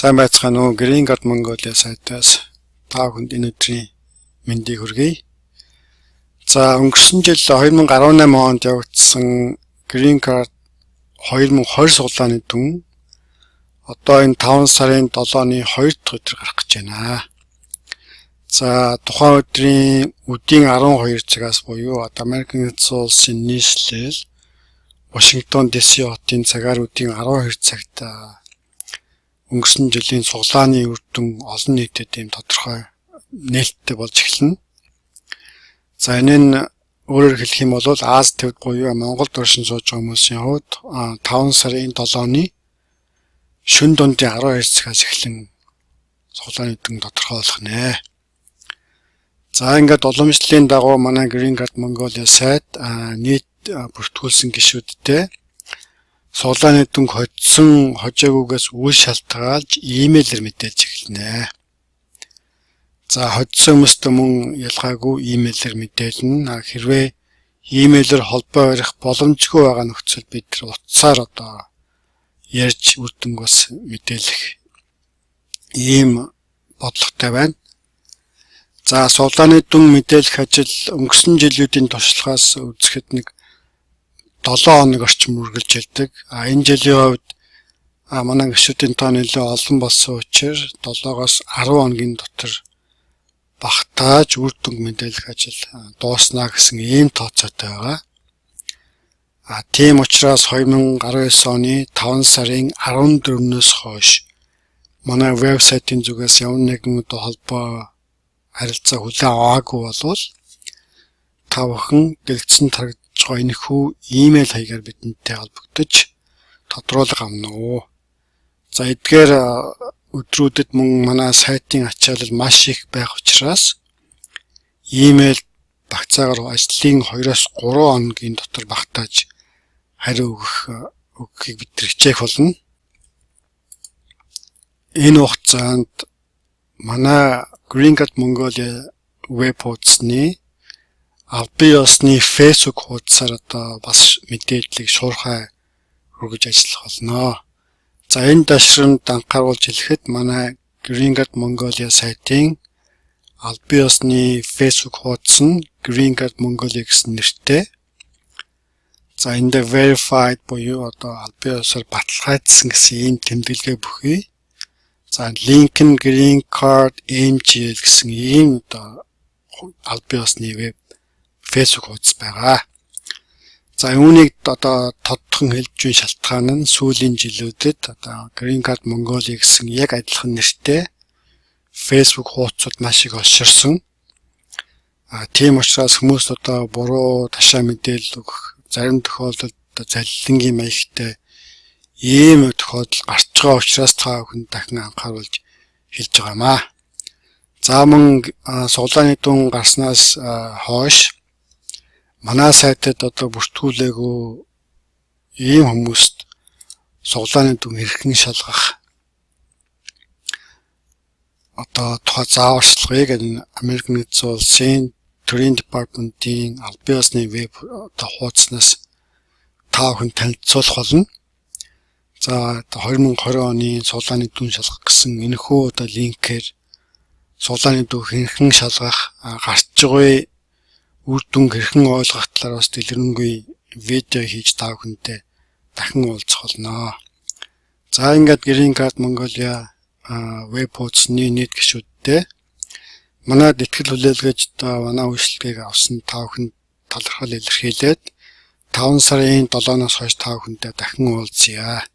Сайн байцгаана уу? Green Card Mongolia сайтаас та бүхэнд энэ өдрийн мэндийг хүргэе. За өнгөрсөн жил 2018 онд явагдсан Green Card 2020 суглааны дүн одоо энэ 5 сарын 7-ны 2 дахь өдөр гарах гэж байна. За тухайн өдрийн өдийн 12 цагаас буюу Америкийн нэгдсэн улсын нийслэл Вашингтон DC хотын цагаар өдийн 12 цагт өнгөрсөн жилийн суглааны үр дүн олон нийтэд ийм тодорхой нээлттэй болж эхэлнэ. За энэ нь өөрөөр хэлэх юм бол Аз төвд буюу Монголд оршин сууж байгаа хүмүүсийн хувьд 5 сарын 7-ны шөнө дундын 12 цагаас эхлэн суглааны дүн тодорхой болох нэ. За ингээд уламжлалын дагуу манай Green Card Mongolia сайт нийт бүртгүүлсэн гишүүдтэй суглааны дүнг хоцсон хожоогоогоос үл шалтгаалж имэйлээр мэдээлж эхэлнэ. За хоцсон хүмүүстээ мөн ялгаагүй имэйлээр мэдээлнэ. Хэрвээ имэйлээр холбоо барих боломжгүй байгаа нөхцөл бид утсаар одоо ярьж үр дүнг бас мэдээлэх ийм бодлоготой байна. За суглааны дүн мэдээлэх ажил өнгөрсөн жилүүдийн туршлагаас үзэхэд нэг 7 хоног орчим үргэлж явдаг. Энэ жилийн хувьд манай гишүүдийн тоо нэлээд олон болсон учраас 7-оос 10 хоногийн дотор багтааж үр дүнг мэдээлэх ажил дууснаа гэсэн ийм тооцоотой байгаа. Тийм учраас 2019 оны 5 сарын 14-өөс хойш манай вебсайтын зүгээс ямар нэгэн холбоо харилцаа хүлээн аваагүй болвол та бүхэн дэлгэцэн тарагдж байгаа энэхүү имэйл хаягаар бидэнтэй холбогдож тодруулга авна уу. За эдгээр өдрүүдэд мөн манай сайтын ачаалал маш их байх учраас имэйл багцаагаар ажлын 2-оос 3 хоногийн дотор багтааж хариу өгөхийг бид хичээх болно. Энэ хугацаанд манай Green Card Mongolia веб хуудасны албан ёсны Facebook хуудасаар одоо бас мэдээллийг шуурхай хүргэж ажиллах болно. За энэ дашрамд анхааруулж хэлэхэд манай Green Card Mongolia сайтын албан ёсны Facebook хуудас нь Green Card Mongolia гэсэн нэртэй. За энд verified буюу одоо албан ёсоор баталгаажсан гэсэн ийм тэмдэглэгээ бүхий. За link нь Green Card MGL гэсэн ийм одоо албан ёсны веб Facebook хуудас байгаа. За үүнийг одоо тодорхой хэлж буй шалтгаан нь сүүлийн жилүүдэд одоо Green Card Mongolia гэсэн яг адилхан нэртэй Facebook хуудасууд маш их олширсан. Тийм учраас хүмүүс одоо буруу ташаа мэдээлэл өгөх зарим тохиолдолд залилангийн маягтай ийм тохиолдол гарч байгаа учраас та бүхэн дахин анхааруулж хэлж байгаамаа. За мөн суглааны дүн гарснаас хойш манай сайтад одоо бүртгүүлээгүй ийм хүмүүст суглааны дүн хэрхэн шалгах одоо тухай зааварчилгыг Америкийн нэгдсэн улсын төрийн департаментийн албан ёсны веб одоо хуудаснаас та бүхэн танилцуулах болно. За 2020 оны суглааны дүн шалгах гэсэн энэхүү одоо линкээр суглааны дүн хэрхэн шалгах гарч байгаа үр дүн хэрхэн ойлгох талаар бас дэлгэрэнгүй видео хийж та бүхэнтэй дахин уулзах болно. За ингээд Green Card Mongolia веб хуудасны нийт гишүүдтэй манайд итгэл хүлээлгэж манай үйлчлэгийг авсан та бүхэнд талархал илэрхийлээд 5 сарын 7-оос хойш та бүхэнтэй дахин уулзъя.